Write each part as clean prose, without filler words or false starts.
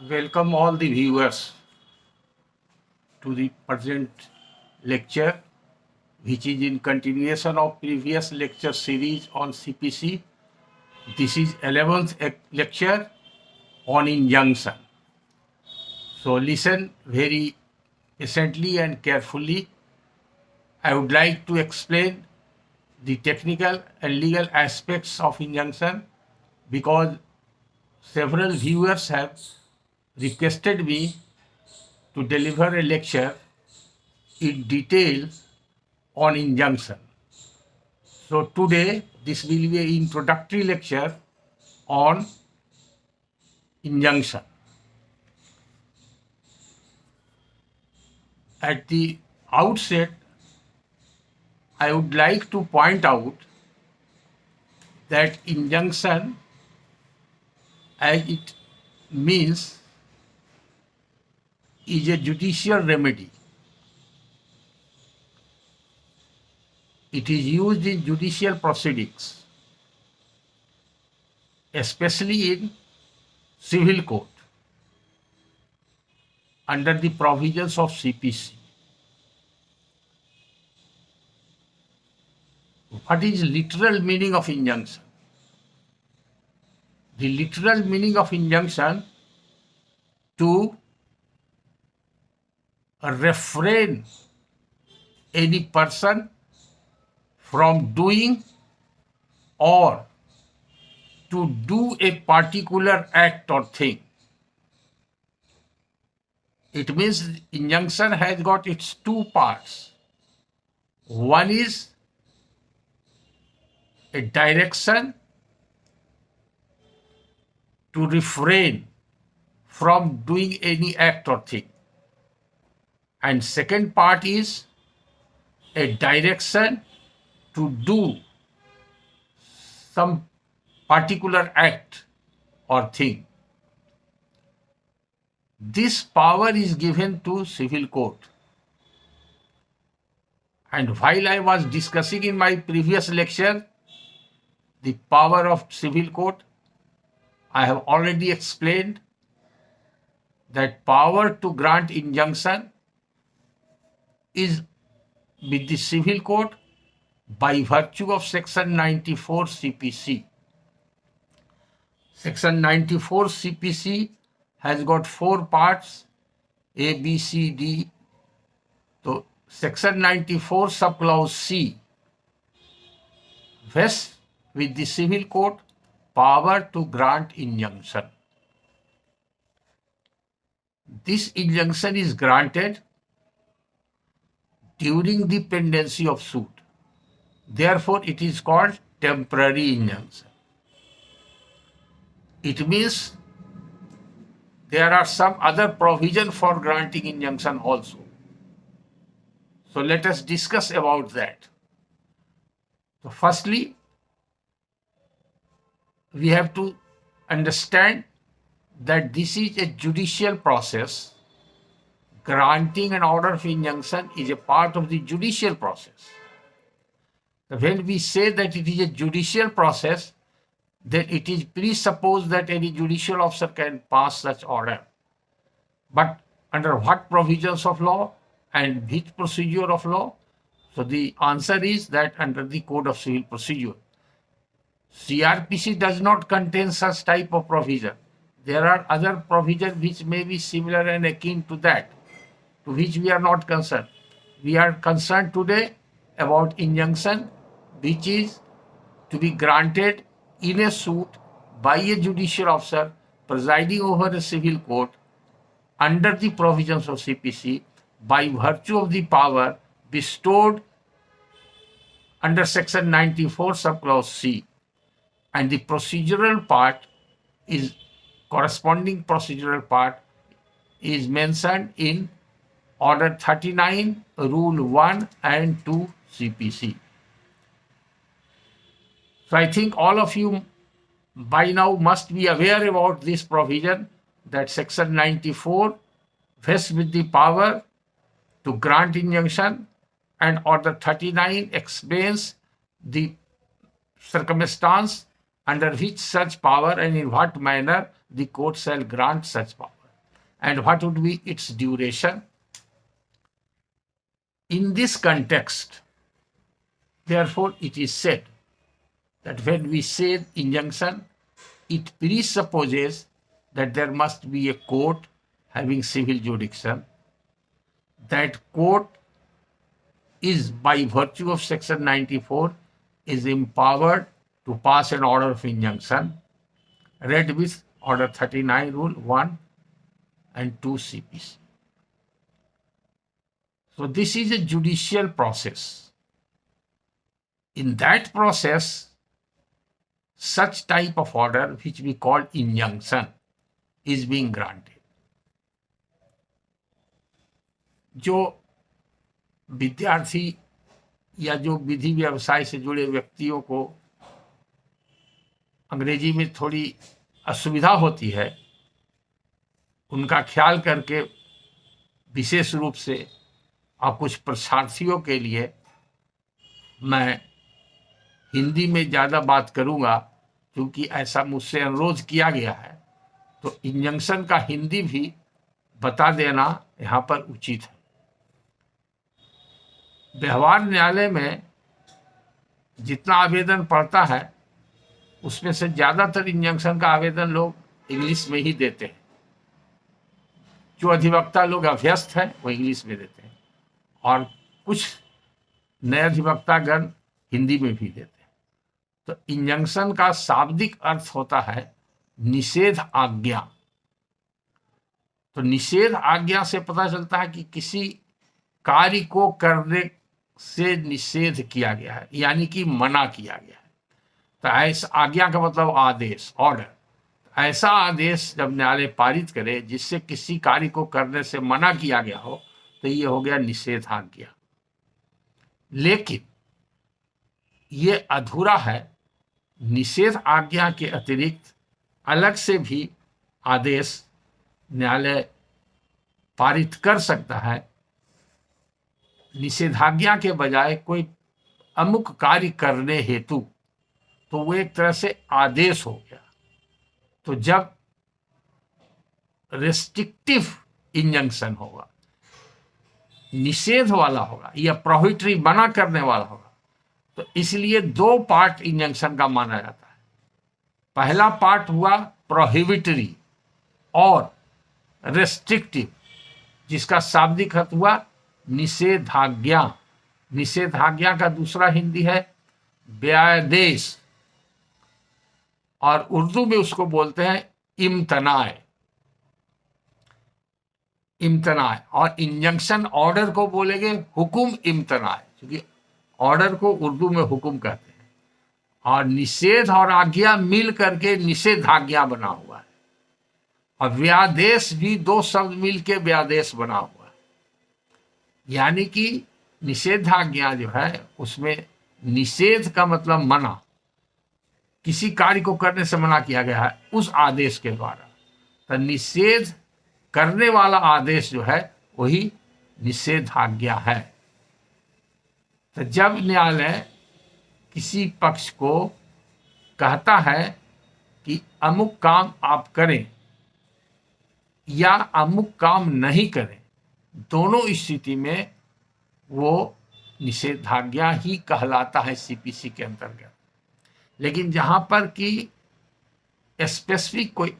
Welcome all the viewers to the present lecture, which is in continuation of previous lecture series on CPC. This is 11th lecture on injunction. So listen very patiently and carefully. I would like to explain the technical and legal aspects of injunction because several viewers have requested me to deliver a lecture in detail on injunction. So today this will be an introductory lecture on injunction. At the outset, I would like to point out that injunction, as it means, is a judicial remedy. It is used in judicial proceedings, especially in civil court, under the provisions of CPC. What is literal meaning of injunction? The literal meaning of injunction to refrain any person from doing or to do a particular act or thing. It means injunction has got its two parts. One is a direction to refrain from doing any act or thing. And second part is a direction to do some particular act or thing. This power is given to civil court. And while I was discussing in my previous lecture the power of civil court, I have already explained that power to grant injunction is with the civil court by virtue of section 94 CPC. Section 94 CPC has got four parts, A, B, C, D. So section 94 subclause C vests with the civil court power to grant injunction. This injunction is granted during the pendency of suit. Therefore, it is called temporary injunction. It means there are some other provision for granting injunction also. So let us discuss about that. So firstly, we have to understand that this is a judicial process. Granting an order of injunction is a part of the judicial process. When we say that it is a judicial process, then it is presupposed that any judicial officer can pass such order. But under what provisions of law and which procedure of law? So the answer is that under the Code of Civil Procedure. CRPC does not contain such type of provision. There are other provisions which may be similar and akin to that, to which we are not concerned. We are concerned today about injunction, which is to be granted in a suit by a judicial officer presiding over a civil court under the provisions of CPC by virtue of the power bestowed under section 94 subclause C. And the procedural part is, corresponding procedural part is mentioned in Order 39, Rule 1 and 2 CPC. So I think all of you by now must be aware about this provision that section 94 vests with the power to grant injunction, and Order 39 explains the circumstance under which such power and in what manner the court shall grant such power. and what would be its duration. In this context, therefore, it is said that when we say injunction, it presupposes that there must be a court having civil jurisdiction. That court is, by virtue of section 94, is empowered to pass an order of injunction, read with order 39 rule 1 and 2 CPC. So this is a judicial process. In that process, such type of order, which we call injunction, is being granted. जो विद्यार्थी या जो विधि व्यवसाय से जुड़े व्यक्तियों को अंग्रेजी में थोड़ी असुविधा होती है, उनका ख्याल करके विशेष रूप से और कुछ परीक्षार्थियों के लिए मैं हिंदी में ज़्यादा बात करूंगा, क्योंकि ऐसा मुझसे अनुरोध किया गया है। तो इंजंक्शन का हिंदी भी बता देना यहाँ पर उचित है। व्यवहार न्यायालय में जितना आवेदन पड़ता है, उसमें से ज़्यादातर इंजंक्शन का आवेदन लोग इंग्लिश में ही देते हैं। जो अधिवक्ता लोग अभ्यस्त हैं वो इंग्लिश में देते हैं, और कुछ नए अधिवक्तागण हिंदी में भी देते हैं। तो इंजंक्शन का शाब्दिक अर्थ होता है निषेध आज्ञा। तो निषेध आज्ञा से पता चलता है कि किसी कार्य को करने से निषेध किया गया है, यानी कि मना किया गया है। तो ऐसा आज्ञा का मतलब आदेश, ऑर्डर। ऐसा आदेश जब न्यायालय पारित करे जिससे किसी कार्य को करने से मना किया गया हो, तो ये हो गया निषेध आज्ञा। लेकिन ये अधूरा है। निषेध आज्ञा के अतिरिक्त अलग से भी आदेश न्यायालय पारित कर सकता है। निषेधाज्ञा के बजाय कोई अमुक कार्य करने हेतु, तो वो एक तरह से आदेश हो गया। तो जब रेस्ट्रिक्टिव इंजंक्शन होगा, निषेध वाला होगा या प्रोहिबिटरी मना करने वाला होगा, तो इसलिए दो पार्ट इंजंक्शन का माना जाता है। पहला पार्ट हुआ प्रोहिबिटरी और रेस्ट्रिक्टिव, जिसका शाब्दिक अर्थ हुआ निषेधाज्ञा। निषेधाज्ञा का दूसरा हिंदी है व्यादेश, और उर्दू में उसको बोलते हैं इम्तनाए। इम्तनाए, और इंजंक्शन ऑर्डर को बोलेंगे हुकुम इम्तनाए, क्योंकि ऑर्डर को उर्दू में हुकुम कहते हैं। और निषेध और आज्ञा मिल करके निषेधाज्ञा बना हुआ है, और व्यादेश भी दो शब्द मिल के व्यादेश बना हुआ है। यानी कि निषेधाज्ञा जो है उसमें निषेध का मतलब मना, किसी कार्य को करने से मना किया गया है उस आदेश के द्वारा। तो निषेध करने वाला आदेश जो है वही निषेधाज्ञा है। तो जब न्यायालय किसी पक्ष को कहता है कि अमुक काम आप करें या अमुक काम नहीं करें, दोनों स्थिति में वो निषेधाज्ञा ही कहलाता है सीपीसी के अंतर्गत। लेकिन जहां पर कि स्पेसिफिक कोई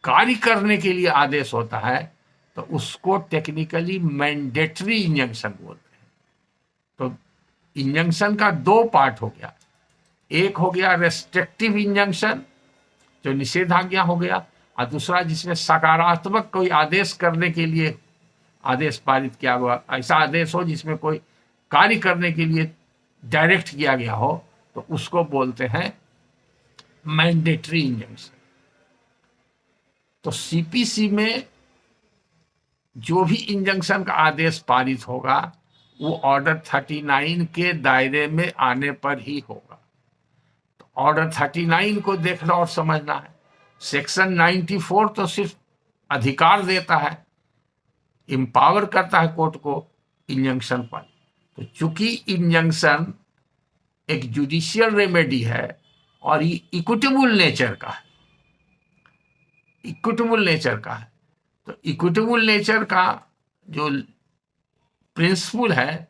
कार्य करने के लिए आदेश होता है, तो उसको टेक्निकली मैंडेटरी इंजंक्शन बोलते हैं। तो इंजंक्शन का दो पार्ट हो गया। एक हो गया रेस्ट्रिक्टिव इंजंक्शन, जो निषेधाज्ञा हो गया, और दूसरा जिसमें सकारात्मक कोई आदेश करने के लिए आदेश पारित किया हुआ, ऐसा आदेश हो जिसमें कोई कार्य करने के लिए डायरेक्ट किया गया हो, तो उसको बोलते हैं मैंडेटरी इंजंक्शन। तो सीपीसी में जो भी इंजंक्शन का आदेश पारित होगा वो ऑर्डर 39 के दायरे में आने पर ही होगा। तो ऑर्डर 39 को देखना और समझना है। सेक्शन 94 तो सिर्फ अधिकार देता है, एम्पावर करता है कोर्ट को इंजंक्शन पर। तो चूंकि इंजंक्शन एक जुडिशियल रेमेडी है और ये इक्विटेबल नेचर का है, इक्विटेबल नेचर का है, तो इक्विटेबल नेचर का जो प्रिंसिपल है,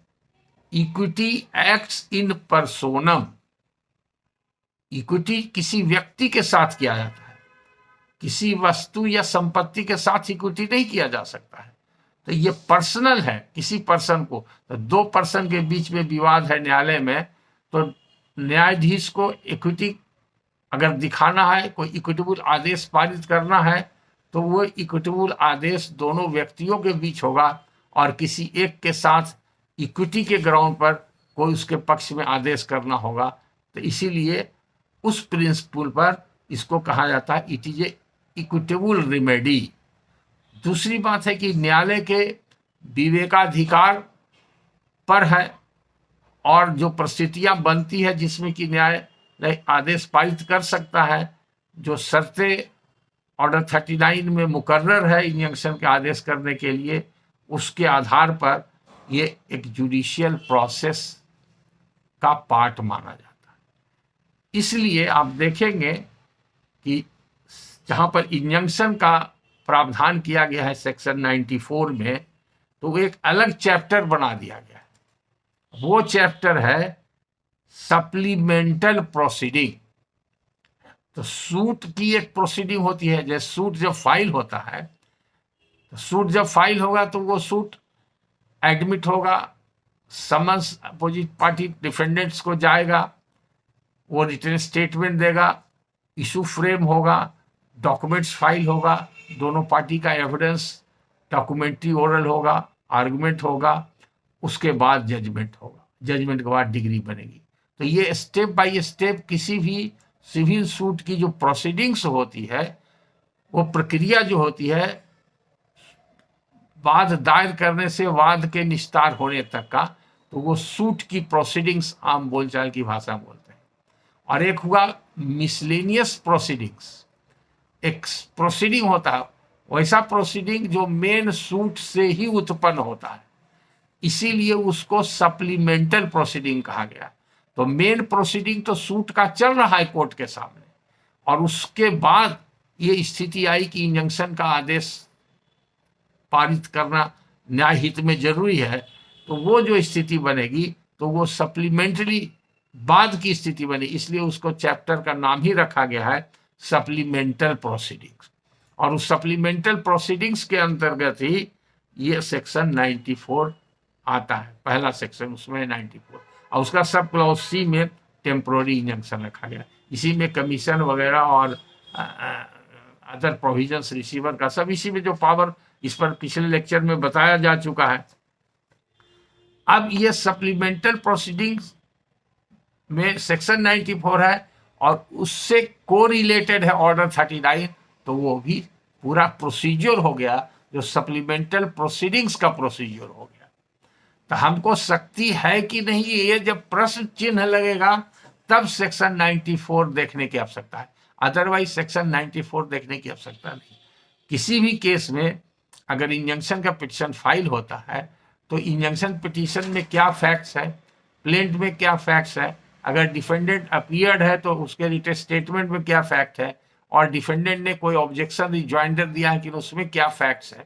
इक्विटी एक्ट्स इन पर्सोनम, इक्विटी किसी व्यक्ति के साथ किया जाता है, किसी वस्तु या संपत्ति के साथ इक्विटी नहीं किया जा सकता है। तो ये पर्सनल है, किसी पर्सन को। तो दो पर्सन के बीच में विवाद है न्यायालय में, तो न्यायाधीश को इक्विटी अगर दिखाना है, कोई इक्विटेबल आदेश पारित करना है, तो वो इक्विटेबल आदेश दोनों व्यक्तियों के बीच होगा और किसी एक के साथ इक्विटी के ग्राउंड पर कोई उसके पक्ष में आदेश करना होगा। तो इसीलिए उस प्रिंसिपल पर इसको कहा जाता है it is a equitable remedy. दूसरी बात है कि न्यायालय के विवेकाधिकार पर है, और जो परिस्थितियां बनती है जिसमें कि न्यायालय आदेश पारित कर सकता है, जो शर्तें ऑर्डर 39 में मुकर्रर है इंजंक्शन के आदेश करने के लिए, उसके आधार पर ये एक जुडिशियल प्रोसेस का पार्ट माना जाता है। इसलिए आप देखेंगे कि जहां पर इंजंक्शन का प्रावधान किया गया है सेक्शन 94 में, तो एक अलग चैप्टर बना दिया गया है। वो चैप्टर है सप्लीमेंटल प्रोसीडिंग। तो सूट की एक प्रोसीडिंग होती है, जैसे सूट जब फाइल होता है, तो सूट जब फाइल होगा तो वो सूट एडमिट होगा, समन्स अपोजिट पार्टी डिफेंडेंट्स को जाएगा, वो रिटन स्टेटमेंट देगा, इशू फ्रेम होगा, डॉक्यूमेंट्स फाइल होगा, दोनों पार्टी का एविडेंस डॉक्यूमेंट्री ओरल होगा, आर्गुमेंट होगा, उसके बाद जजमेंट होगा, जजमेंट के बाद डिग्री बनेगी। तो ये स्टेप बाय स्टेप किसी भी सिविल सूट की जो प्रोसीडिंग्स होती है, वो प्रक्रिया जो होती है, वाद दायर करने से वाद के निस्तार होने तक का, तो वो सूट की प्रोसीडिंग्स आम बोलचाल की भाषा में बोलते हैं। और एक हुआ मिसलेनियस प्रोसीडिंग्स। एक प्रोसीडिंग होता है वैसा प्रोसीडिंग जो मेन सूट से ही उत्पन्न होता है, इसीलिए उसको सप्लीमेंटल प्रोसीडिंग कहा गया। तो मेन प्रोसीडिंग तो सूट का चल रहा है कोर्ट के सामने, और उसके बाद ये स्थिति आई कि इंजंक्शन का आदेश पारित करना न्याय हित में जरूरी है, तो वो जो स्थिति बनेगी तो वो सप्लीमेंट्री बाद की स्थिति बनी, इसलिए उसको चैप्टर का नाम ही रखा गया है सप्लीमेंटल प्रोसीडिंग्स। और उस सप्लीमेंटल प्रोसीडिंग्स के अंतर्गत ही ये सेक्शन 94 आता है, पहला सेक्शन उसमें 94, और उसका सब क्लॉज सी में टेम्पोररी इंजंक्शन रखा गया। इसी में कमीशन वगैरह और अदर प्रोविजंस रिसीवर का सब इसी में जो पावर, इस पर पिछले लेक्चर में बताया जा चुका है। अब ये सप्लीमेंटल प्रोसीडिंग्स में सेक्शन 94 है और उससे को रिलेटेड है ऑर्डर 39, तो वो भी पूरा प्रोसीजर हो गया जो सप्लीमेंटल प्रोसीडिंग्स का प्रोसीजर हो गया। तो हमको शक्ति है कि नहीं, ये जब प्रश्न चिन्ह लगेगा तब सेक्शन 94 देखने की आवश्यकता है, अदरवाइज सेक्शन 94 देखने की आवश्यकता नहीं। किसी भी केस में अगर इंजंक्शन का पिटीशन फाइल होता है तो इंजंक्शन पिटीशन में क्या फैक्ट्स है, प्लेंट में क्या फैक्ट्स है, अगर डिफेंडेंट अपीयर्ड है तो उसके रिटन स्टेटमेंट में क्या फैक्ट है, और डिफेंडेंट ने कोई ऑब्जेक्शन रिजॉइंडर दिया है कि उसमें क्या फैक्ट्स है,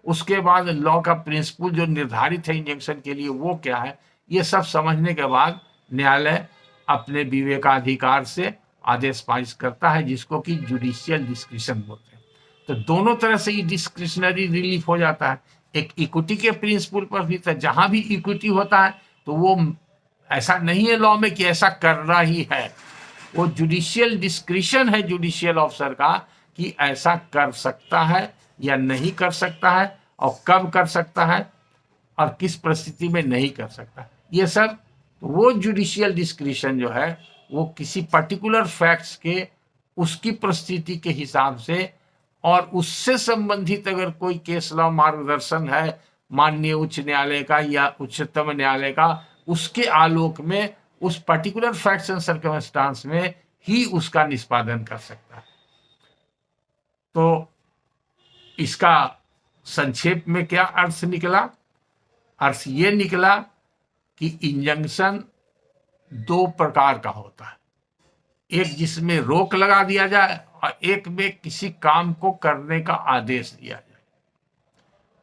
उसके बाद लॉ का प्रिंसिपल जो निर्धारित है इंजंक्शन के लिए वो क्या है, ये सब समझने के बाद न्यायालय अपने विवेकाधिकार से आदेश पारित करता है, जिसको कि जुडिशियल डिस्क्रिशन बोलते हैं। तो दोनों तरह से ये डिस्क्रिशनरी रिलीफ हो जाता है, एक इक्विटी के प्रिंसिपल पर भी। तो जहां भी इक्विटी होता है तो वो ऐसा नहीं है लॉ में कि ऐसा करना ही है, वो जुडिशियल डिस्क्रिशन है जुडिशियल ऑफिसर का कि ऐसा कर सकता है या नहीं कर सकता है, और कब कर सकता है और किस परिस्थिति में नहीं कर सकता। ये सब वो जुडिशियल डिस्क्रिशन जो है वो किसी पर्टिकुलर फैक्ट्स के उसकी परिस्थिति के हिसाब से, और उससे संबंधित अगर कोई केस लॉ मार्गदर्शन है माननीय उच्च न्यायालय का या उच्चतम न्यायालय का, उसके आलोक में उस पर्टिकुलर फैक्ट्स एंड सर्कमस्टांस में ही उसका निष्पादन कर सकता है। तो इसका संक्षेप में क्या अर्थ निकला? अर्थ ये निकला कि इंजंक्शन दो प्रकार का होता है, एक जिसमें रोक लगा दिया जाए और एक में किसी काम को करने का आदेश दिया जाए।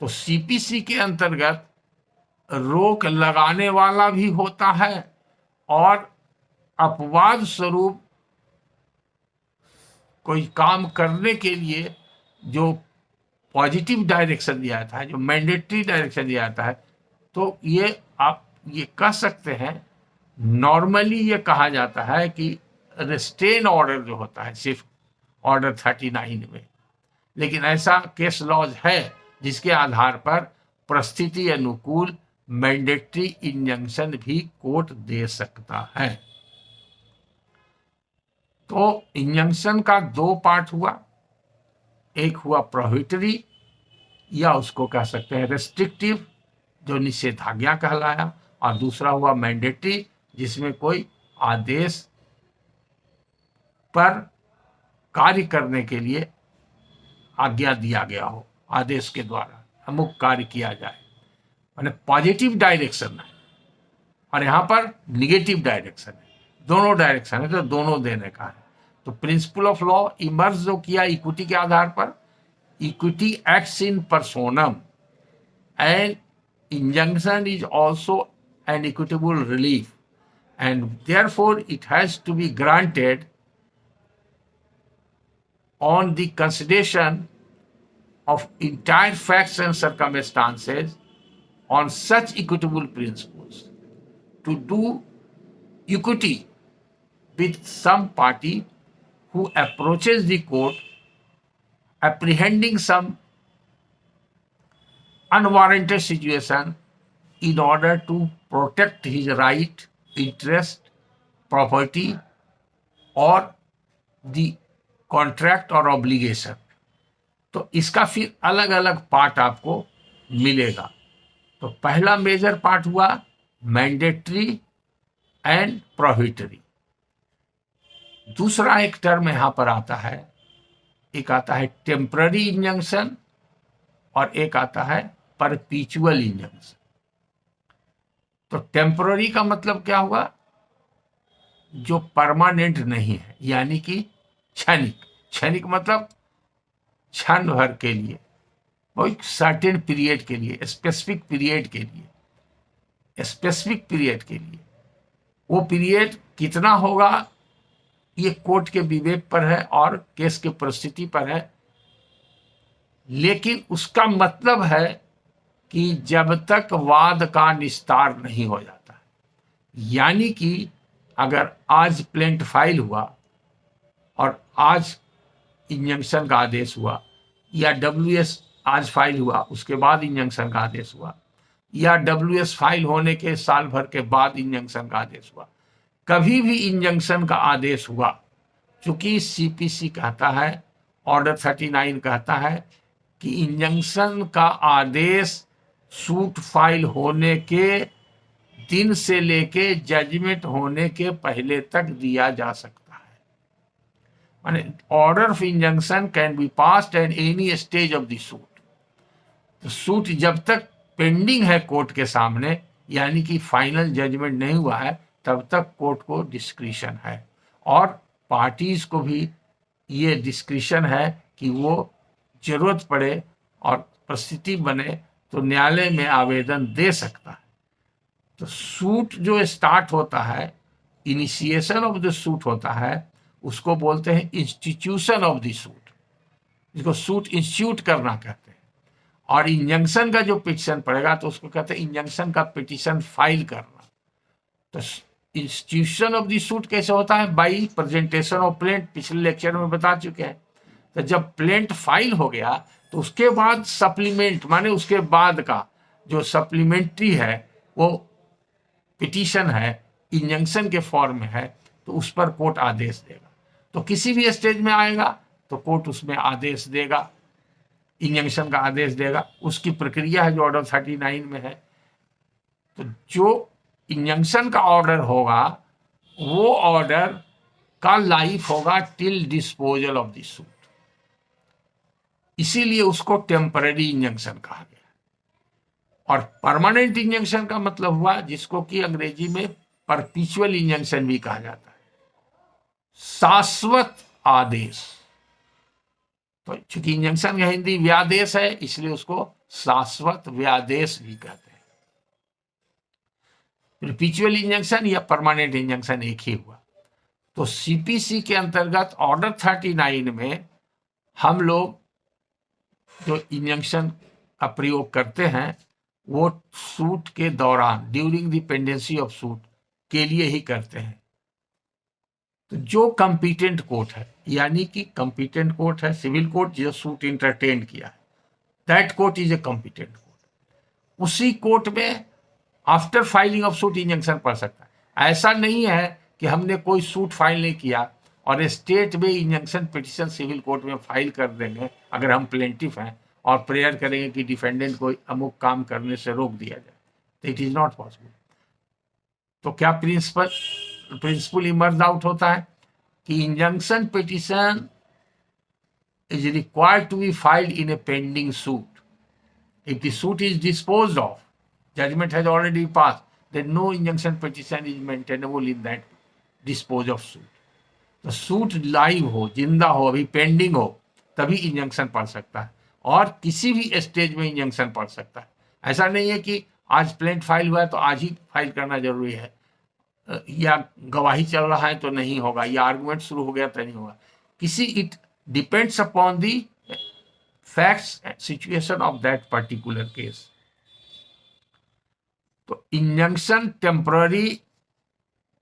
तो सीपीसी के अंतर्गत रोक लगाने वाला भी होता है और अपवाद स्वरूप कोई काम करने के लिए जो पॉजिटिव डायरेक्शन दिया जाता है, जो मैंडेटरी डायरेक्शन दिया जाता है, तो ये आप ये कह सकते हैं, नॉर्मली ये कहा जाता है कि रेस्ट्रेन ऑर्डर जो होता है सिर्फ ऑर्डर 39 में, लेकिन ऐसा केस लॉज है जिसके आधार पर परिस्थिति अनुकूल मैंडेटरी इंजंक्शन भी कोर्ट दे सकता है। तो इंजंक्शन का दो पार्ट हुआ, एक हुआ प्रोहिबिटरी या उसको कह सकते हैं रेस्ट्रिक्टिव जो निषेधाज्ञा कहलाया, और दूसरा हुआ मैंडेटरी जिसमें कोई आदेश पर कार्य करने के लिए आज्ञा दिया गया हो, आदेश के द्वारा अमुक कार्य किया जाए, माने पॉजिटिव डायरेक्शन है और यहाँ पर निगेटिव डायरेक्शन है, दोनों डायरेक्शन है, तो दोनों देने का है। तो प्रिंसिपल ऑफ लॉ इमर्ज जो किया इक्विटी के आधार पर, equity acts in personam and injunction is also an equitable relief and therefore it has to be granted on the consideration of entire facts and circumstances on such equitable principles. To do equity with some party who approaches the court apprehending some unwarranted situation in order to protect his right, interest, property or the contract or obligation. तो इसका फिर अलग अलग part आपको मिलेगा। तो पहला major part हुआ मैंडेटरी एंड प्रोहिबिटरी। दूसरा एक टर्म यहां पर आता है, एक आता है टेम्पररी इंजंक्शन और एक आता है परपीचुअल इंजंक्शन। तो टेम्पररी का मतलब क्या हुआ, जो परमानेंट नहीं है, यानी कि क्षणिक। क्षणिक मतलब क्षण भर के लिए, वो एक सर्टेन पीरियड के लिए, स्पेसिफिक पीरियड के लिए, स्पेसिफिक पीरियड के लिए। वो पीरियड कितना होगा ये कोर्ट के विवेक पर है और केस की परिस्थिति पर है, लेकिन उसका मतलब है कि जब तक वाद का निस्तार नहीं हो जाता है, यानी कि अगर आज प्लेंट फाइल हुआ और आज इंजंक्शन का आदेश हुआ, या WS आज फाइल हुआ उसके बाद इंजंक्शन का आदेश हुआ, या WS फाइल होने के साल भर के बाद इंजंक्शन का आदेश हुआ, कभी भी इंजंक्शन का आदेश हुआ, चूंकि CPC कहता है, ऑर्डर 39 कहता है कि इंजंक्शन का आदेश सूट फाइल होने के दिन से लेके जजमेंट होने के पहले तक दिया जा सकता है। माने order of injunction can be passed at any stage of the suit. तो सूट जब तक पेंडिंग है कोर्ट के सामने, यानी कि फाइनल जजमेंट नहीं हुआ है, तब तक कोर्ट को डिस्क्रिशन है और पार्टीज को भी ये डिस्क्रिशन है कि वो जरूरत पड़े और परिस्थिति बने तो न्यायालय में आवेदन दे सकता है। तो सूट जो स्टार्ट होता है, इनिशिएशन ऑफ द सूट होता है, उसको बोलते हैं इंस्टीट्यूशन ऑफ द सूट, जिसको सूट इंस्टीट्यूट करना कहते हैं। और इंजंक्शन का जो पिटीशन पड़ेगा तो उसको कहते हैं इंजंक्शन का पिटीशन फाइल करना। तो इंस्टीट्यूशन ऑफ द सूट कैसे होता है, बाई प्रेजेंटेशन ऑफ प्लेंट, पिछले लेक्चर में बता चुके हैं। तो जब प्लेंट फाइल हो गया तो उसके बाद सप्लीमेंट, माने उसके बाद का जो सप्लीमेंट्री है वो पिटीशन है, इंजंक्शन के फॉर्म में है, तो उस पर कोर्ट आदेश देगा। तो किसी भी स्टेज में आएगा तो कोर्ट उसमें आदेश देगा, इंजंक्शन का आदेश देगा। उसकी प्रक्रिया है जो ऑर्डर 39 में है। तो जो इंजंक्शन का ऑर्डर होगा वो ऑर्डर का लाइफ होगा till disposal of the suit, इसीलिए उसको टेम्पररी इंजंक्शन कहा गया। और परमानेंट इंजंक्शन का मतलब हुआ जिसको कि अंग्रेजी में परपीचुअल इंजंक्शन भी कहा जाता है, शाश्वत आदेश। तो चूंकि इंजंक्शन का हिंदी व्यादेश है, इसलिए उसको शाश्वत व्यादेश भी कहते हैं। परपेचुअल इंजंक्शन या परमानेंट इंजंक्शन एक ही हुआ। तो सीपीसी के अंतर्गत ऑर्डर 39 में हम लोग जो इंजंक्शन का प्रयोग करते हैं वो सूट के दौरान, during the pendency of suit के लिए ही करते हैं। तो जो कंपिटेंट कोर्ट है, यानी कि कंपिटेंट कोर्ट है सिविल कोर्ट जो सूट इंटरटेन किया है, that court is a competent court. उसी कोर्ट में after filing of suit injunction पड़ सकता है। ऐसा नहीं है कि हमने कोई सूट फाइल नहीं किया और स्टेट में इंजंक्शन पिटिशन सिविल कोर्ट में फाइल कर देंगे अगर हम प्लेंटिफ हैं और प्रेयर करेंगे कि डिफेंडेंट को अमुक काम करने से रोक दिया जाए, तो इट इज नॉट पॉसिबल। तो क्या प्रिंसिपल इमर्ज आउट होता है कि injunction petition is required to be filed in a pending suit. If the suit is disposed of, judgment has already passed, then no injunction petition is maintainable in that dispose of suit. तो suit live हो, जिंदा हो, अभी pending हो, तभी injunction पड़ सकता है और किसी भी स्टेज में इंजंक्शन पड़ सकता है। ऐसा नहीं है कि आज प्लेंट फाइल हुआ है तो आज ही फाइल करना जरूरी है, या गवाही चल रहा है तो नहीं होगा, या आर्गुमेंट शुरू हो गया तो नहीं होगा। It depends upon the facts and situation of that particular case. तो injunction temporary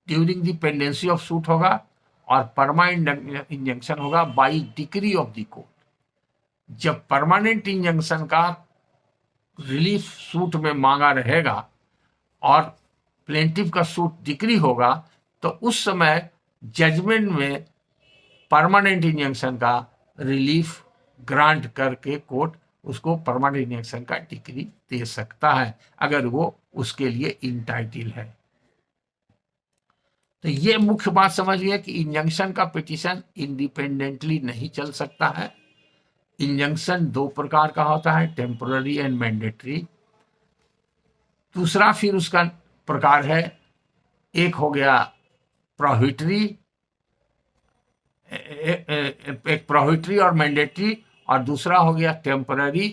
during the pendency of suit होगा और परमानेंट इंजंक्शन होगा by decree of the court. जब परमानेंट इंजंक्शन का रिलीफ सूट में मांगा रहेगा और प्लेंटिफ का सूट डिक्री होगा तो उस समय जजमेंट में परमानेंट इंजंक्शन का रिलीफ ग्रांट करके कोर्ट उसको परमानेंट इंजंक्शन का डिक्री दे सकता है अगर वो उसके लिए इंटाइटल है। तो ये मुख्य बात समझिए कि इंजंक्शन का पिटीशन इंडिपेंडेंटली नहीं चल सकता है। इंजंक्शन दो प्रकार का होता है, टेम्पररी एंड मैंडेटरी। दूसरा फिर उसका प्रकार है, एक हो गया प्रोहिबिटरी, एक प्रोहिबिटरी और मैंडेटरी, और दूसरा हो गया टेम्पररी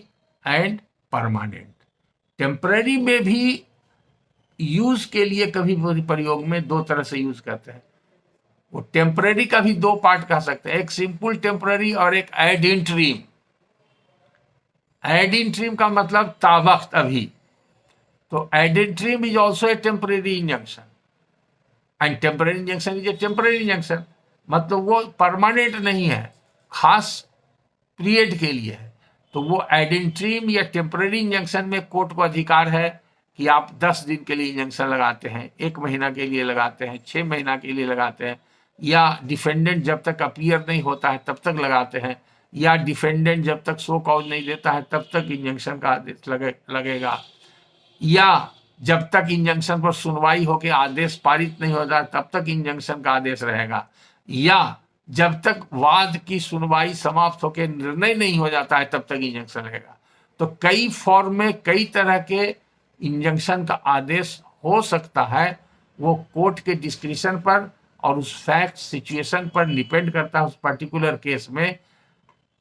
एंड परमानेंट। टेम्पररी में भी यूज के लिए कभी प्रयोग में दो तरह से यूज करते हैं। वो टेम्पररी का भी दो पार्ट कह सकते हैं, एक सिंपल टेम्पररी और एक एड इंट्रीम। एड इंट्रीम का मतलब तावक्त अभी, तो ad interim is also a temporary injunction and temporary injunction is a temporary injunction. मतलब वो परमानेंट नहीं है, खास पीरियड के लिए है। तो वो एड इंट्रीम या टेम्पररी इंजंक्शन में कोर्ट को अधिकार है कि आप 10 दिन के लिए इंजंक्शन लगाते हैं, 1 महीना के लिए लगाते हैं, 6 महीना के लिए लगाते हैं, या डिफेंडेंट जब तक अपीयर नहीं होता है तब तक लगाते हैं, या डिफेंडेंट जब तक शो कॉज नहीं देता है तब तक इंजंक्शन का आदेश लगेगा, या जब तक इंजंक्शन पर सुनवाई होकर आदेश पारित नहीं होता तब तक इंजंक्शन का आदेश रहेगा, या जब तक वाद की सुनवाई समाप्त होकर निर्णय नहीं हो जाता है तब तक इंजंक्शन रहेगा। तो कई फॉर्म में कई तरह के इंजंक्शन का आदेश हो सकता है, वो कोर्ट के डिस्क्रिप्शन पर और उस फैक्ट सिचुएशन पर डिपेंड करता है उस पर्टिकुलर केस में,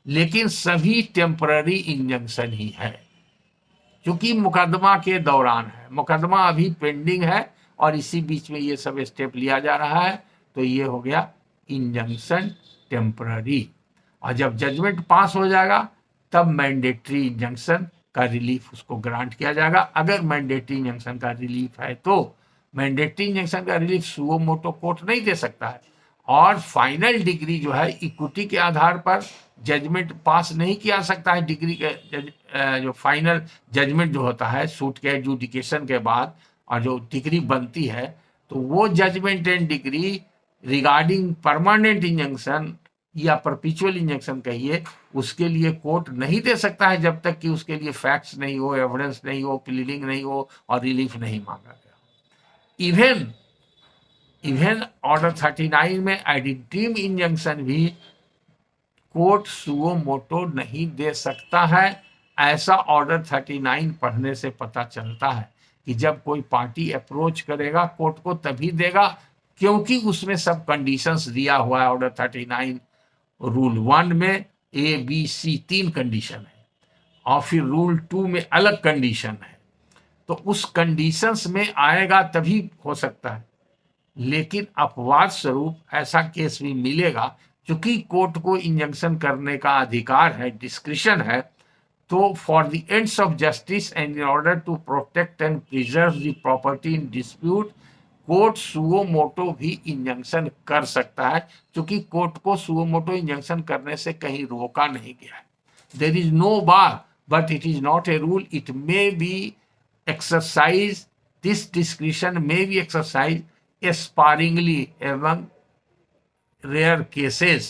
लेकिन सभी टेम्पररी इंजंक्शन ही है क्योंकि मुकदमा के दौरान है, मुकदमा अभी पेंडिंग है और इसी बीच में ये सब स्टेप लिया जा रहा है। तो ये हो गया इंजंक्शन टेम्पररी, और जब जजमेंट पास हो जाएगा तब मैंडेटरी इंजंक्शन का रिलीफ उसको ग्रांट किया जाएगा। अगर मैंडेटरी इंजंक्शन का रिलीफ है तो मैंडेटरी इंजंक्शन का रिलीफ सुओ मोटो कोर्ट नहीं दे सकता है, और फाइनल डिग्री जो है इक्विटी के आधार पर जजमेंट पास नहीं किया सकता है। डिग्री के जो फाइनल जजमेंट जो होता है सूट के एडजुडिकेशन के बाद और जो डिग्री बनती है, तो वो judgement and degree regarding permanent injunction या परपेचुअल इंजंक्शन कहिए, उसके लिए कोर्ट नहीं दे सकता है जब तक कि उसके लिए फैक्ट्स नहीं हो, एविडेंस नहीं हो, प्लीडिंग नहीं हो और रिलीफ नहीं मांगा गया। इवन ऑर्डर 39 में एडिटिव इंजंक्शन भी कोर्ट सुओ मोटो नहीं दे सकता है। ऐसा ऑर्डर 39 पढ़ने से पता चलता है कि जब कोई पार्टी अप्रोच करेगा कोर्ट को तभी देगा, क्योंकि उसमें सब कंडीशंस दिया हुआ है। ऑर्डर 39 रूल 1 में A, B, C 3 कंडीशन है, और फिर रूल 2 में अलग कंडीशन है, तो उस कंडीशंस में आएगा तभी हो सकता है। लेकिन अपवाद स्वरूप ऐसा केस भी मिलेगा, क्योंकि कोर्ट को इंजंक्शन करने का अधिकार है, डिस्क्रिशन है, तो for the ends of justice and in order to protect and preserve the property in dispute, court suo motu भी इंजंक्शन कर सकता है, क्योंकि कोर्ट को सुओ मोटो इंजंक्शन करने से कहीं रोका नहीं गया है। There is no bar, but it is not a rule, it may be exercise, this discretion may be exercise sparingly among rare cases,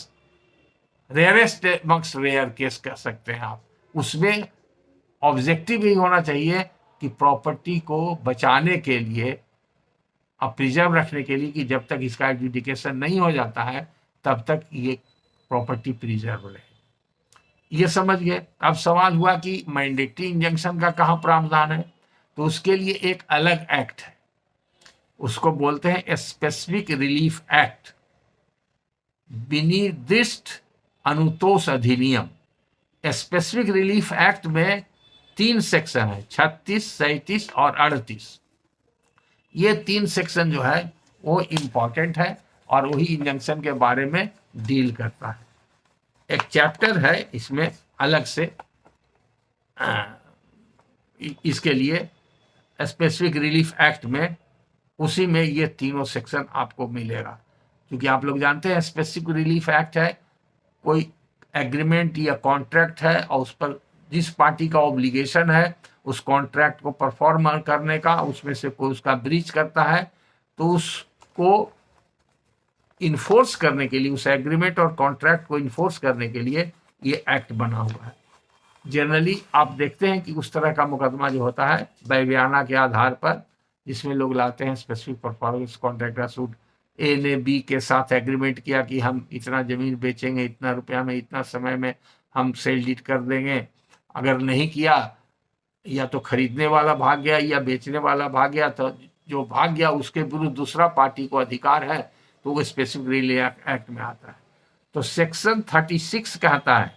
rarest amongst rare case कह सकते हैं आप। उसमें ऑब्जेक्टिव ही होना चाहिए कि प्रॉपर्टी को बचाने के लिए और प्रिजर्व रखने के लिए, कि जब तक इसका एडजुडिकेशन नहीं हो जाता है तब तक ये प्रॉपर्टी प्रिजर्व रहे। ये समझ गए। अब सवाल हुआ कि मैंडेटरी इंजंक्शन का कहाँ प्रावधान है, तो उसके लिए एक अलग एक्ट है, उसको बोलते हैं स्पेसिफिक रिलीफ एक्ट, विनिर्दिष्ट अनुतोष अधिनियम। स्पेसिफिक रिलीफ एक्ट में 3 सेक्शन है, 36, 37 और 38। ये 3 सेक्शन जो है वो इम्पॉर्टेंट है और वही इंजंक्शन के बारे में डील करता है। एक चैप्टर है इसमें अलग से इसके लिए, स्पेसिफिक रिलीफ एक्ट में, उसी में ये तीनों सेक्शन आपको मिलेगा। क्योंकि आप लोग जानते हैं स्पेसिफिक रिलीफ एक्ट है, कोई एग्रीमेंट या कॉन्ट्रैक्ट है और उस पर जिस पार्टी का ऑब्लिगेशन है उस कॉन्ट्रैक्ट को परफॉर्म करने का, उसमें से कोई उसका ब्रीच करता है तो उसको इन्फोर्स करने के लिए, उस एग्रीमेंट और कॉन्ट्रैक्ट को इन्फोर्स करने के लिए ये एक्ट बना हुआ है। जनरली आप देखते हैं कि उस तरह का मुकदमा जो होता है बयाना के आधार पर, जिसमें लोग लाते हैं स्पेसिफिक परफॉर्मेंस कॉन्ट्रैक्ट का सूट, ए ने बी के साथ एग्रीमेंट किया कि हम इतना जमीन बेचेंगे, इतना रुपया में, इतना समय में हम सेल डीड कर देंगे। अगर नहीं किया, या तो खरीदने वाला भाग गया या बेचने वाला भाग गया, तो जो भाग गया उसके विरुद्ध दूसरा पार्टी को अधिकार है, तो वो स्पेसिफिक रिलीफ एक्ट में आता है। तो सेक्शन 36 कहता है,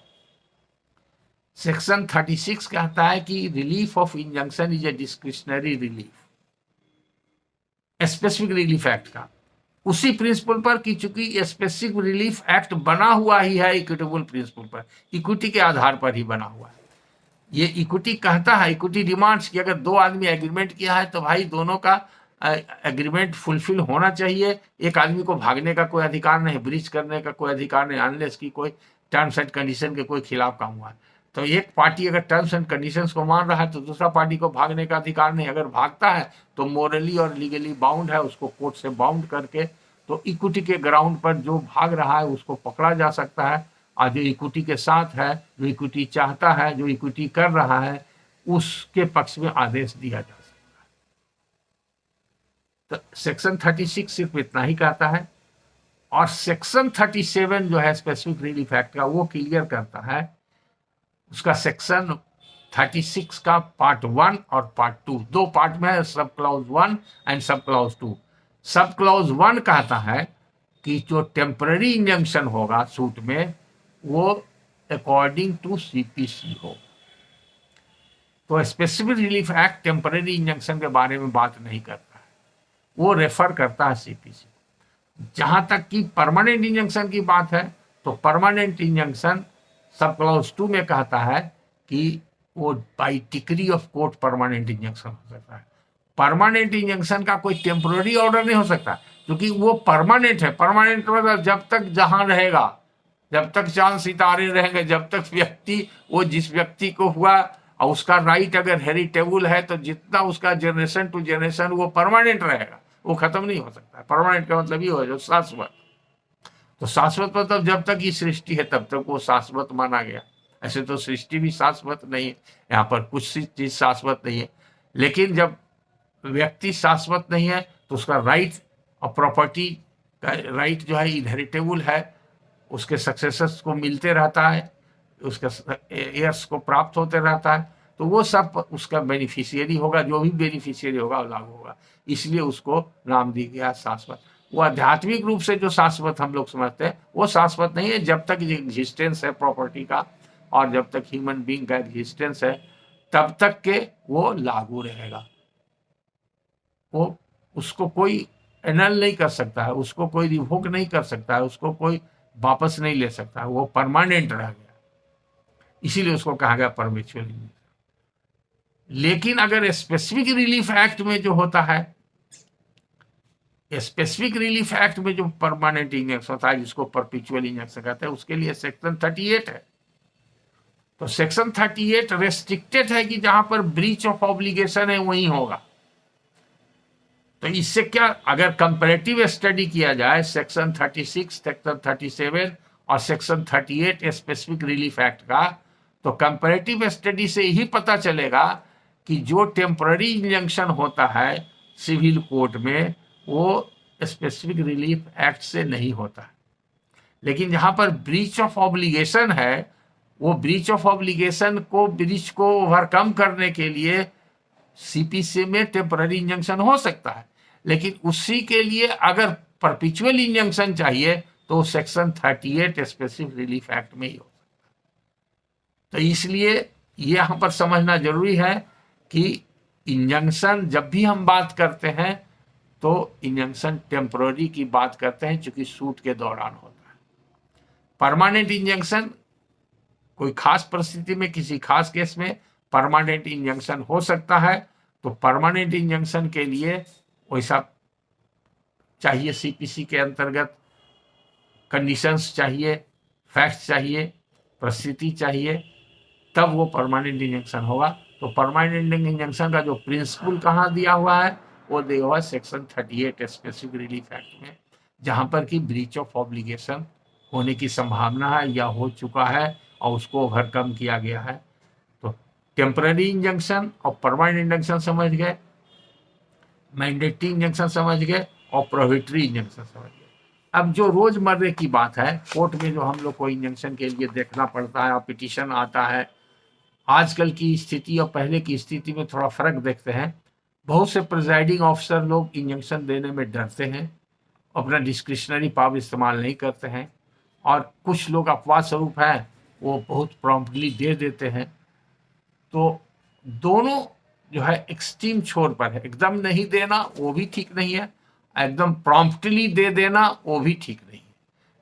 सेक्शन 36 कहता है कि relief of injunction is A discretionary relief, specific relief act का, उसी प्रिंसिपल पर कि चूंकि स्पेसिफिक रिलीफ एक्ट बना हुआ ही है इक्विटेबल प्रिंसिपल पर, इक्विटी के आधार पर ही बना हुआ है। ये इक्विटी कहता है, इक्विटी डिमांड्स कि अगर 2 आदमी एग्रीमेंट किया है तो भाई दोनों का एग्रीमेंट फुलफिल होना चाहिए। एक आदमी को भागने का कोई अधिकार नहीं, ब्रीच करने का कोई अधिकार नहीं, अनलेस की कोई टर्म्स एंड कंडीशन के कोई खिलाफ काम हुआ है। तो एक पार्टी अगर टर्म्स एंड कंडीशंस को मान रहा है तो दूसरा पार्टी को भागने का अधिकार नहीं। अगर भागता है तो मोरली और लीगली बाउंड है, उसको कोर्ट से बाउंड करके, तो इक्विटी के ग्राउंड पर जो भाग रहा है उसको पकड़ा जा सकता है, और जो इक्विटी के साथ है, जो इक्विटी चाहता है, जो इक्विटी कर रहा है, उसके पक्ष में आदेश दिया जा सकता है। तो सेक्शन 36 सिर्फ इतना ही कहता है। और सेक्शन 37 जो है स्पेसिफिक रिलीफ एक्ट का, वो क्लियर करता है, उसका सेक्शन 36 का पार्ट 1 और पार्ट 2, 2 पार्ट में है, sub clause 1 and sub clause 2। Sub clause 1 कहता है कि जो टेम्पररी इंजंक्शन होगा सूट में, वो अकॉर्डिंग टू सीपीसी हो। तो specific relief act temporary injunction के बारे में बात नहीं करता है, वो रेफर करता है सीपीसी। जहां तक कि परमानेंट इंजंक्शन की बात है, तो परमानेंट इंजंक्शन सब क्लॉज 2 में कहता है कि वो by decree of court permanent injunction हो सकता है। परमानेंट इंजंक्शन का कोई टेम्पररी ऑर्डर नहीं हो सकता, क्योंकि वो परमानेंट है। परमानेंट मतलब जब तक जहां रहेगा, जब तक चांद सितारे रहेंगे, जब तक व्यक्ति, वो जिस व्यक्ति को हुआ और उसका राइट अगर हेरिटेबल है, तो जितना उसका जनरेशन टू जनरेशन वो परमानेंट रहेगा, वो खत्म नहीं हो सकता। परमानेंट का मतलब ये हो जो शाश्वत। तो शाश्वत मतलब जब तक ये सृष्टि है तब तक वो शाश्वत माना गया। ऐसे तो सृष्टि भी शाश्वत नहीं है, यहाँ पर कुछ चीज शाश्वत नहीं है। लेकिन जब व्यक्ति शाश्वत नहीं है तो उसका राइट और प्रॉपर्टी का राइट जो है इनहेरिटेबल है, उसके सक्सेसर्स को मिलते रहता है, उसके एयर्स को प्राप्त होते रहता है, तो वो सब उसका बेनिफिशियरी होगा, जो भी बेनिफिशियरी होगा वो लागू होगा। इसलिए उसको नाम दी गया शाश्वत। वो आध्यात्मिक रूप से जो शाश्वत हम लोग समझते हैं वो शाश्वत नहीं है। जब तक एग्जिस्टेंस है प्रॉपर्टी का, और जब तक ह्यूमन बीइंग का एग्जिस्टेंस है तब तक के वो लागू रहेगा। वो उसको कोई एनल नहीं कर सकता है, उसको कोई रिवोक नहीं कर सकता है, उसको कोई वापस नहीं ले सकता है, वो परमानेंट रह गया, इसीलिए उसको कहा गया परपेचुअल। लेकिन अगर स्पेसिफिक रिलीफ एक्ट में जो होता है, स्पेसिफिक रिलीफ एक्ट में जो परमानेंट इंजेक्शन होता है जिसको परपेचुअल इंजेक्शन कहते हैं, उसके लिए सेक्शन 38 है। तो सेक्शन 38 रेस्ट्रिक्टेड है कि जहां पर ब्रीच ऑफ ऑब्लिगेशन है वहीं होगा। तो इससे क्या, अगर कंपैरेटिव स्टडी किया जाए सेक्शन 36, सेक्शन 37 और सेक्शन 38 स्पेसिफिक रिलीफ एक्ट का, तो कंपैरेटिव स्टडी से ही पता चलेगा कि जो टेम्पररी इंजंक्शन होता है सिविल कोर्ट में वो स्पेसिफिक रिलीफ एक्ट से नहीं होता है। लेकिन जहां पर ब्रीच ऑफ ऑब्लिगेशन है, वो ब्रीच ऑफ ऑब्लिगेशन को, ब्रीच को ओवरकम करने के लिए सीपीसी में टेम्पररी इंजंक्शन हो सकता है, लेकिन उसी के लिए अगर परपेचुअल इंजंक्शन चाहिए तो सेक्शन 38 स्पेसिफिक रिलीफ एक्ट में ही हो सकता है। तो इसलिए ये यहां पर समझना जरूरी है कि इंजंक्शन जब भी हम बात करते हैं तो इंजंक्शन टेम्पररी की बात करते हैं, चूंकि सूट के दौरान होता है। परमानेंट इंजंक्शन कोई खास परिस्थिति में, किसी खास केस में परमानेंट इंजंक्शन हो सकता है। तो परमानेंट इंजंक्शन के लिए वैसा चाहिए, सीपीसी के अंतर्गत कंडीशंस चाहिए, फैक्ट्स चाहिए, परिस्थिति चाहिए, तब वो परमानेंट इंजंक्शन होगा। तो परमानेंट इंजंक्शन का जो प्रिंसिपल कहाँ दिया हुआ है, वो दिया हुआ है सेक्शन 38 स्पेसिफिक रिलीफ एक्ट में, जहां पर कि ब्रीच ऑफ ऑब्लिगेशन होने की संभावना है या हो चुका है और उसको ओवरकम किया गया है। तो टेम्पररी इंजंक्शन और परमानेंट इंजंक्शन समझ गए, मैंडेटरी इंजंक्शन समझ गए और प्रोहिबिटरी इंजंक्शन समझ गए। अब जो रोजमर्रे की बात है, कोर्ट में जो हम लोग को इंजंक्शन के लिए देखना पड़ता है और पिटीशन आता है, आजकल की स्थिति और पहले की स्थिति में थोड़ा फर्क देखते हैं। बहुत से प्रिजाइडिंग ऑफिसर लोग इंजंक्शन देने में डरते हैं, अपना डिस्क्रिशनरी पावर इस्तेमाल नहीं करते हैं, और कुछ लोग अपवाद स्वरूप हैं वो बहुत प्रॉम्प्टली दे देते हैं। तो दोनों जो है एक्सट्रीम छोर पर है, एकदम नहीं देना वो भी ठीक नहीं है, एकदम प्रॉम्प्टली दे देना वो भी ठीक नहीं है।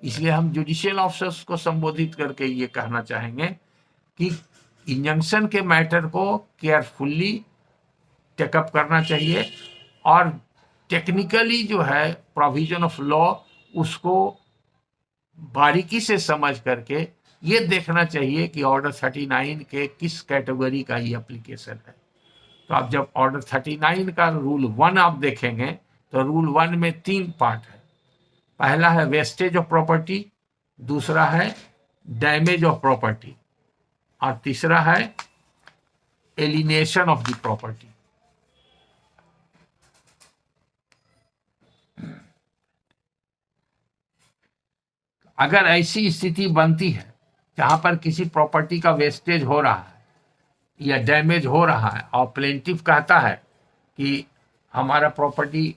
इसलिए हम जुडिशियल ऑफिसर्स को संबोधित करके ये कहना चाहेंगे कि इंजंक्शन के मैटर को केयरफुल्ली टेकअप करना चाहिए, और टेक्निकली जो है प्रोविजन ऑफ लॉ उसको बारीकी से समझ करके ये देखना चाहिए कि ऑर्डर 39 के किस कैटेगरी का ये एप्लीकेशन है। तो आप जब ऑर्डर 39 का रूल 1 आप देखेंगे तो रूल 1 में 3 पार्ट है। पहला है वेस्टेज ऑफ प्रॉपर्टी, दूसरा है डैमेज ऑफ प्रॉपर्टी, और तीसरा है एलिनेशन ऑफ द प्रॉपर्टी। अगर ऐसी स्थिति बनती है जहां पर किसी प्रॉपर्टी का वेस्टेज हो रहा है या डैमेज हो रहा है और प्लेंटिफ कहता है कि हमारा प्रॉपर्टी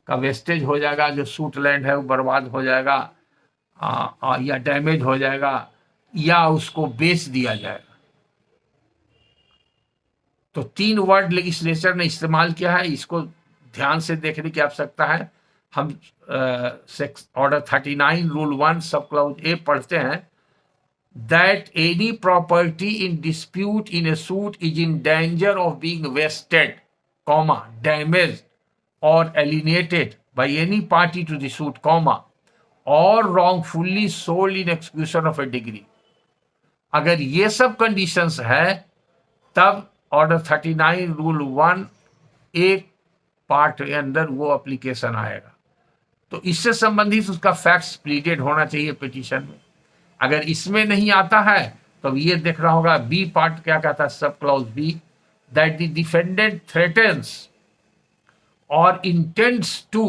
का वेस्टेज हो जाएगा, जो सूट लैंड है वो बर्बाद हो जाएगा या डैमेज हो जाएगा या उसको बेच दिया जाएगा, तो 3 वर्ड लेजिस्लेचर ने इस्तेमाल किया है। इसको ध्यान से देखने की आवश्यकता है। हम ऑर्डर 39 रूल 1 सब क्लाउज ए पढ़ते हैं, that any property in dispute in a suit is in danger of being wasted, damaged or alienated by any party to the suit, or wrongfully sold in execution of a degree। अगर ये सब conditions है तब order 39 rule 1 एक part के अंदर वो application आएगा। तो इससे संबंधित उसका फैक्ट्स प्लीडेड होना चाहिए पिटीशन में। अगर इसमें नहीं आता है तो ये देख रहा होगा बी पार्ट क्या कहता है, sub clause B, that the defendant threatens or intends to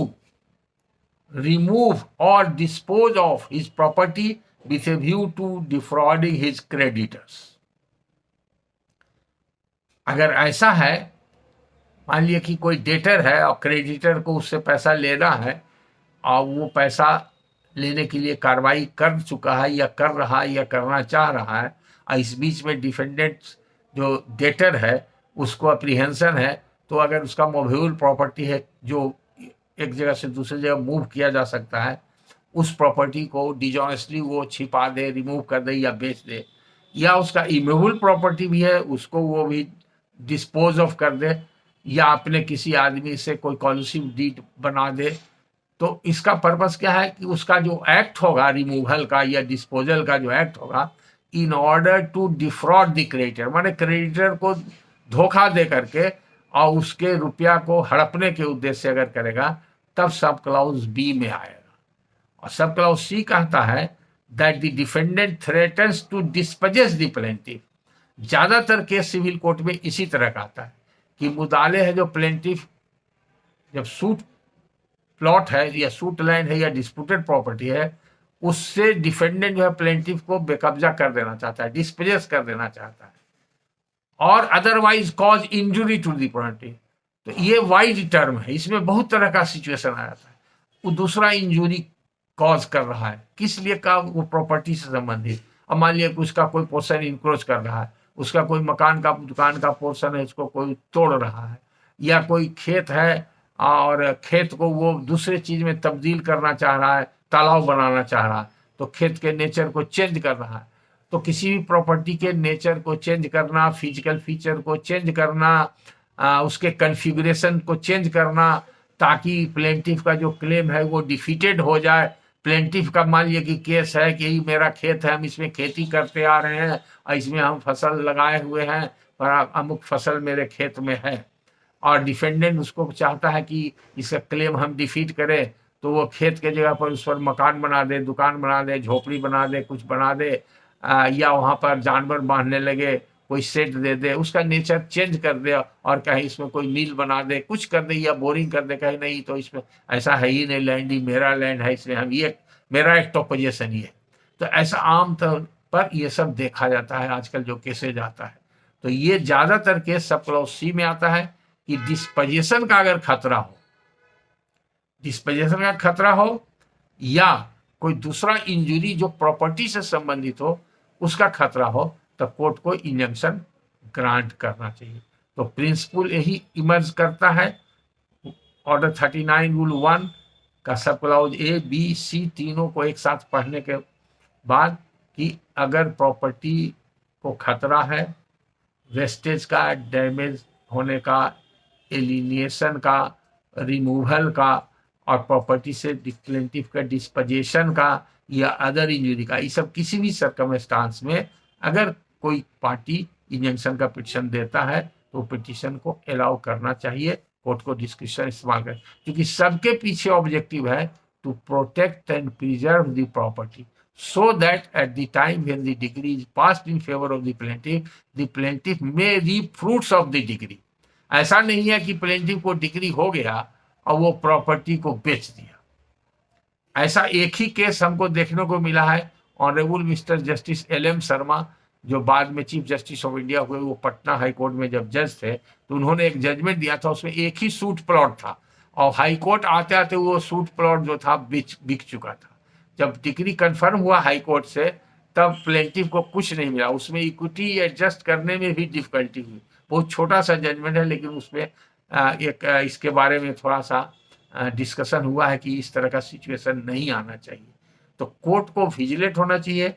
remove or dispose of his property with a view to defrauding his creditors. अगर ऐसा है, मान लिया कि कोई डेटर है और क्रेडिटर को उससे पैसा लेना है और वो पैसा लेने के लिए कार्रवाई कर चुका है या कर रहा है या करना चाह रहा है, और इस बीच में डिफेंडेंट जो डेटर है उसको अप्रीहेंशन है, तो अगर उसका मूवेबल प्रॉपर्टी है जो एक जगह से दूसरी जगह मूव किया जा सकता है, उस प्रॉपर्टी को डिजॉनेस्टली वो छिपा दे, रिमूव कर दे या बेच दे, या उसका इमूवेबल प्रॉपर्टी भी है उसको वो भी डिस्पोज ऑफ कर दे, या अपने किसी आदमी से कोई कॉल्यूसिव डीड बना दे, तो इसका पर्पस क्या है कि उसका जो एक्ट होगा रिमूवल का या डिस्पोजल का जो एक्ट होगा, in order to defraud the creditor, माने क्रेडिटर को धोखा दे करके और उसके रुपया को हड़पने के उद्देश्य से अगर करेगा, तब सब क्लाउज बी में आएगा। और सब क्लाउज सी कहता है that the defendant threatens to dispossess the plaintiff. ज्यादातर केस सिविल कोर्ट में इसी तरह का आता है कि मुदाले है जो प्लेंटिफ जब सूट प्लॉट है या सूट लैंड है या डिस्प्यूटेड प्रॉपर्टी है, उससे डिफेंडेंट जो है प्लेंटिफ को बेकब्जा कर देना चाहता है, डिस्पोजेस कर देना चाहता है, और otherwise cause injury to the property. तो ये वाइड टर्म है, इसमें बहुत तरह का सिचुएशन आ जाता है। वो दूसरा इंजुरी कॉज कर रहा है, किस लिए का, वो प्रॉपर्टी से संबंधित। अब मान लिया कि उसका कोई पोर्शन इंक्रोच कर रहा है, उसका कोई मकान का दुकान का पोर्शन है, इसको कोई तोड़ रहा है, या कोई खेत है और खेत को वो दूसरे चीज में तब्दील करना चाह रहा है, तालाब बनाना चाह रहा है, तो खेत के नेचर को चेंज कर रहा है। तो किसी भी प्रॉपर्टी के नेचर को चेंज करना, फिजिकल फीचर को चेंज करना, उसके कन्फिगरेशन को चेंज करना, ताकि प्लेंटिफ का जो क्लेम है वो डिफीटेड हो जाए। प्लेंटिफ का मान लिया कि केस है कि यही मेरा खेत है, हम इसमें खेती करते आ रहे हैं और इसमें हम फसल लगाए हुए हैं और अमुक फसल मेरे खेत में है, और डिफेंडेंट उसको चाहता है कि इसका क्लेम हम डिफीट करें, तो वो खेत के जगह पर उस पर मकान बना दे, दुकान बना दे, झोपड़ी बना दे, कुछ बना दे, या वहाँ पर जानवर बांधने लगे, कोई सेट दे दे, उसका नेचर चेंज कर दे, और कहीं इसमें कोई मिल बना दे, कुछ कर दे, या बोरिंग कर दे, कहीं नहीं तो इसमें ऐसा है ही नहीं, लैंड ही मेरा लैंड है, इसमें हम ये मेरा एक तो पोजीशन ही है। तो ऐसा आमतौर पर ये सब देखा जाता है आजकल जो केसेज आता है। तो ये ज्यादातर केस सब क्लॉज सी में आता है कि डिस्पोजेशन का अगर खतरा हो, डिस्पोजेशन का खतरा हो, या कोई दूसरा इंजुरी जो प्रॉपर्टी से संबंधित हो उसका खतरा हो, तो कोर्ट को इंजंक्शन ग्रांट करना चाहिए। तो प्रिंसिपल यही इमर्ज करता है ऑर्डर 39 रूल 1 का sub clause A B C तीनों को एक साथ पढ़ने के बाद, कि अगर प्रॉपर्टी को खतरा है वेस्टेज का, डैमेज होने का, एलिनिएशन का, रिमूवल का, और प्रॉपर्टी से प्लेंटिफ का डिस्पोजेशन का या अदर इंजरी का, ये सब किसी भी सर्कमस्टांस में अगर कोई पार्टी इंजंक्शन का पिटीशन देता है तो पिटीशन को अलाउ करना चाहिए, कोर्ट को डिस्क्रिप्शन इस्तेमाल करें, क्योंकि सबके पीछे ऑब्जेक्टिव है to protect and preserve the property, so that at the time when the decree is passed in favor of the plaintiff may reap fruits of the decree। ऐसा नहीं है कि प्लेंटिफ को डिग्री हो गया और वो प्रॉपर्टी को बेच दिया। ऐसा एक ही केस हमको देखने को मिला है, honourable mister justice LM Sharma, जो बाद में चीफ जस्टिस ऑफ इंडिया हुए, वो पटना हाई कोर्ट में जब जज थे तो उन्होंने एक जजमेंट दिया था, उसमें एक ही सूट प्लॉट था और हाई कोर्ट आते आते वो सूट प्लॉट जो था बिक चुका था। जब डिग्री कंफर्म हुआ हाई कोर्ट से, तब प्लेंटिफ को कुछ नहीं मिला, उसमें इक्विटी एडजस्ट करने में भी डिफिकल्टी हुई। बहुत छोटा सा जजमेंट है, लेकिन उसमें एक इसके बारे में थोड़ा सा डिस्कशन हुआ है कि इस तरह का सिचुएशन नहीं आना चाहिए। तो कोर्ट को विजिलेंट होना चाहिए,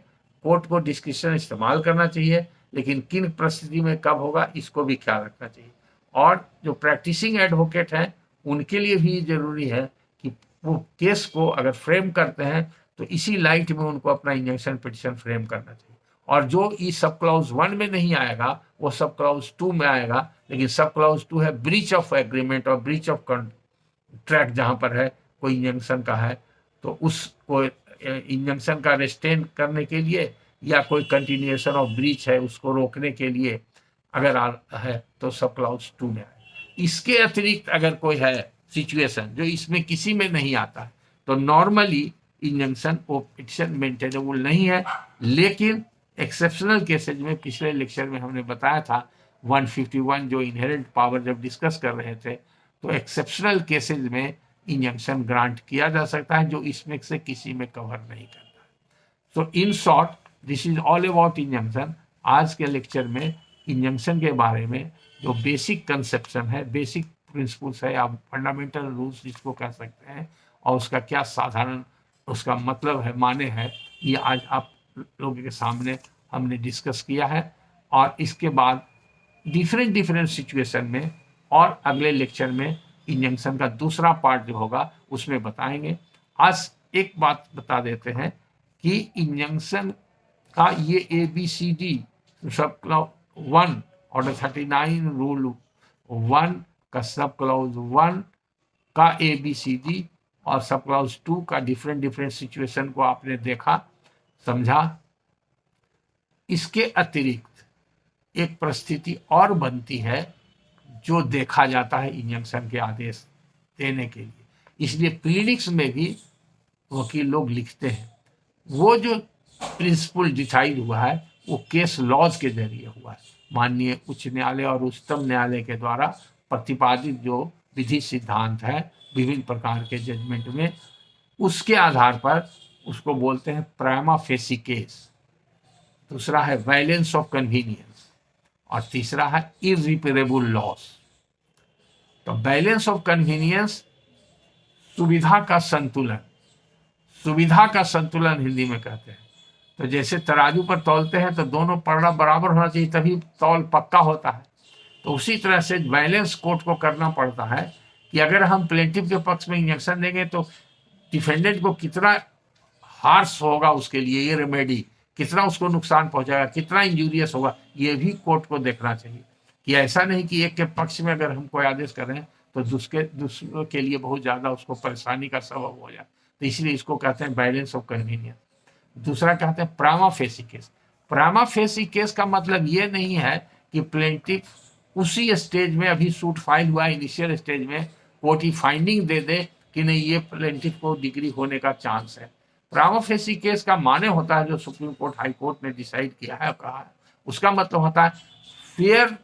कोर्ट को डिस्क्रिप्शन इस्तेमाल करना चाहिए, लेकिन किन परिस्थिति में कब होगा इसको भी ख्याल रखना चाहिए। और जो प्रैक्टिसिंग एडवोकेट हैं उनके लिए भी जरूरी है कि वो केस को अगर फ्रेम करते हैं तो इसी लाइट में उनको अपना इंजंक्शन पिटीशन फ्रेम करना चाहिए। और जो इस सब क्लॉज 1 में नहीं आएगा वो सब क्लॉज 2 में आएगा, लेकिन सब क्लॉज 2 है ब्रीच ऑफ एग्रीमेंट और ब्रीच ऑफ कॉन्ट्रैक्ट, जहां पर है कोई इंजंक्शन का है, तो उसको इंजंक्शन का रेस्टेन करने के लिए या कोई कंटिन्यूएशन ऑफ ब्रीच है उसको रोकने के लिए अगर है तो सब क्लॉज 2 में आए। इसके अतिरिक्त अगर कोई है सिचुएशन जो इसमें किसी में नहीं आता है, तो नॉर्मली इंजंक्शन वो पिटीशन मेंटेनेबल नहीं है। लेकिन एक्सेप्शनल केसेज में पिछले लेक्चर में हमने बताया था 151 जो इनहेरेंट पावर जब डिस्कस कर रहे थे, तो एक्सेप्शनल केसेज में इंजंक्शन ग्रांट किया जा सकता है जो इसमें से किसी में कवर नहीं करता। So in short this is all about injunction. आज के लेक्चर में इंजंक्शन के बारे में जो बेसिक कंसेप्शन है, बेसिक प्रिंसिपल्स है, आप फंडामेंटल रूल्स जिसको कह सकते हैं, और उसका क्या साधारण उसका मतलब है, माने है, ये आज आप लोगों के सामने हमने डिस्कस किया है। और इसके बाद डिफरेंट सिचुएशन में और अगले लेक्चर में इंजंक्शन का दूसरा पार्ट जो होगा उसमें बताएंगे। आज एक बात बता देते हैं कि इंजंक्शन का ये ABCD sub clause 1 order 39 rule 1 का सब क्लॉज 1 का ABCD और सब क्लॉज 2 का डिफरेंट सिचुएशन को आपने देखा, समझा। इसके अतिरिक्त एक परिस्थिति और बनती है जो देखा जाता है इंजंक्शन के आदेश देने के लिए, इसलिए प्लीडिंग्स में भी वकील लोग लिखते हैं। वो जो प्रिंसिपल डिसाइड हुआ है वो केस लॉज के जरिए हुआ है, माननीय उच्च न्यायालय और उच्चतम न्यायालय के द्वारा प्रतिपादित जो विधि सिद्धांत है विभिन्न प्रकार के जजमेंट में, उसके आधार पर उसको बोलते हैं प्राइमा फेसी केस। दूसरा है वायलेंस ऑफ कन्वीनियंस और तीसरा है इररिपेरेबल लॉस। तो बैलेंस ऑफ कन्वीनियंस सुविधा का संतुलन, सुविधा का संतुलन हिंदी में कहते हैं। तो जैसे तराजू पर तौलते हैं तो दोनों पलड़ा बराबर होना चाहिए तभी तौल पक्का होता है। तो उसी तरह से बैलेंस कोर्ट को करना पड़ता है कि अगर हम प्लेंटिफ के पक्ष में इंजेक्शन देंगे तो डिफेंडेंट को कितना हार्श होगा, उसके लिए ये रेमेडी कितना उसको नुकसान पहुंचाएगा, कितना इंजूरियस होगा, ये भी कोर्ट को देखना चाहिए। कि ऐसा नहीं कि एक के पक्ष में अगर हम कोई आदेश कर रहे हैं तो दूसरों के लिए बहुत ज़्यादा उसको परेशानी का सबब हो जाए। तो इसलिए इसको कहते हैं बैलेंस ऑफ कन्वीनियंस। दूसरा कहते हैं prima facie case. Prima facie case का मतलब ये नहीं है कि प्लेंटिफ उसी स्टेज में, अभी सूट फाइल हुआ इनिशियल स्टेज में, कोर्ट ही फाइंडिंग दे दे कि नहीं ये प्लेंटिफ को डिग्री होने का चांस है। प्राइमा फेसी केस का माने होता है जो सुप्रीम कोर्ट हाई कोर्ट ने डिसाइड किया है, कहा है, उसका मतलब होता है fair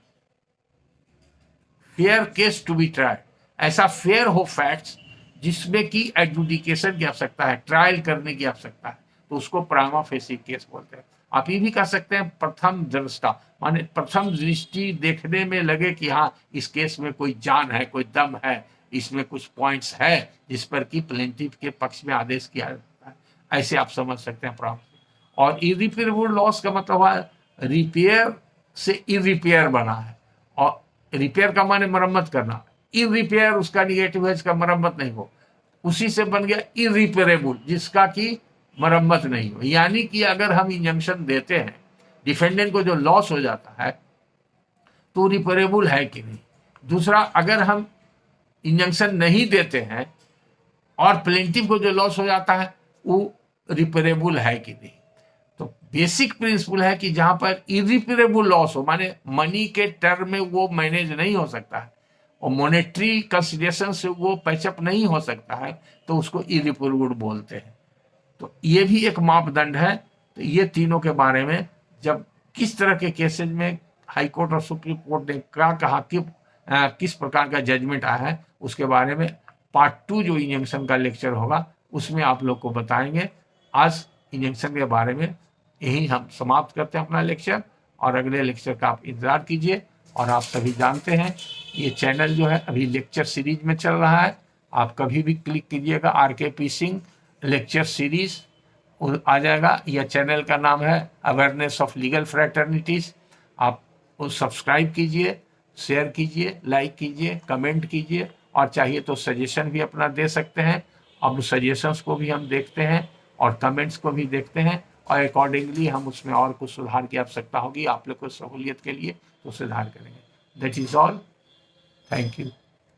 case to be tried. ऐसा फेयर हो फैक्ट्स जिसमें कि एडजुडिकेशन की आवश्यकता है, ट्रायल करने की आवश्यकता है, तो उसको प्राइमा फेसी केस बोलते हैं। आप ये भी कह सकते हैं प्रथम दृष्टा, माने प्रथम दृष्टि देखने में लगे कि हाँ इस केस में कोई जान है, कोई दम है, इसमें कुछ पॉइंट्स है जिस पर कि प्लेंटिफ के पक्ष में आदेश किया जाता है, ऐसे आप समझ सकते हैं प्राइमा। और इरिपेरेबल लॉस का मतलब है रिपेयर से इरिपेयर बना है, और रिपेयर का माने मरम्मत करना, इरिपेयर उसका निगेटिव है, इसका मरम्मत नहीं हो, उसी से बन गया इरिपेरेबल जिसका कि मरम्मत नहीं हो। यानी कि अगर हम इंजंक्शन देते हैं, डिफेंडेंट को जो लॉस हो जाता है तो रिपेरेबल है कि नहीं। दूसरा, अगर हम इंजंक्शन नहीं देते हैं और प्लेंटिफ को जो लॉस हो जाता है वो रिपेरेबल है कि नहीं। तो बेसिक प्रिंसिपल है कि जहां पर इरिपेरेबल लॉस हो, माने मनी के टर्म में वो मैनेज नहीं हो सकता है और मॉनेटरी कंसिडरेशन से वो पैचअप नहीं हो सकता है, तो उसको इरिपेरेबल बोलते हैं। तो ये भी एक मापदंड है। तो ये तीनों के बारे में जब किस तरह के केसेज में हाई कोर्ट और सुप्रीम कोर्ट ने क्या कहा कि किस प्रकार का जजमेंट आया है, उसके बारे में पार्ट 2 जो इंजंक्शन का लेक्चर होगा उसमें आप लोग को बताएंगे। आज इंजंक्शन के बारे में यही हम समाप्त करते हैं अपना लेक्चर, और अगले लेक्चर का आप इंतजार कीजिए। और आप सभी जानते हैं ये चैनल जो है अभी लेक्चर सीरीज में चल रहा है, आप कभी भी क्लिक कीजिएगा RKP सिंह लेक्चर सीरीज आ जाएगा। यह चैनल का नाम है अवेयरनेस ऑफ लीगल फ्रैटर्निटीज। आप सब्सक्राइब कीजिए, शेयर कीजिए, लाइक कीजिए, कमेंट कीजिए, और चाहिए तो सजेशन भी अपना दे सकते हैं। अब सजेशंस को भी हम देखते हैं और कमेंट्स को भी देखते हैं, और अकॉर्डिंगली हम उसमें और कुछ सुधार की आवश्यकता होगी आप लोग को सहूलियत के लिए तो सुधार करेंगे। That is all, thank you.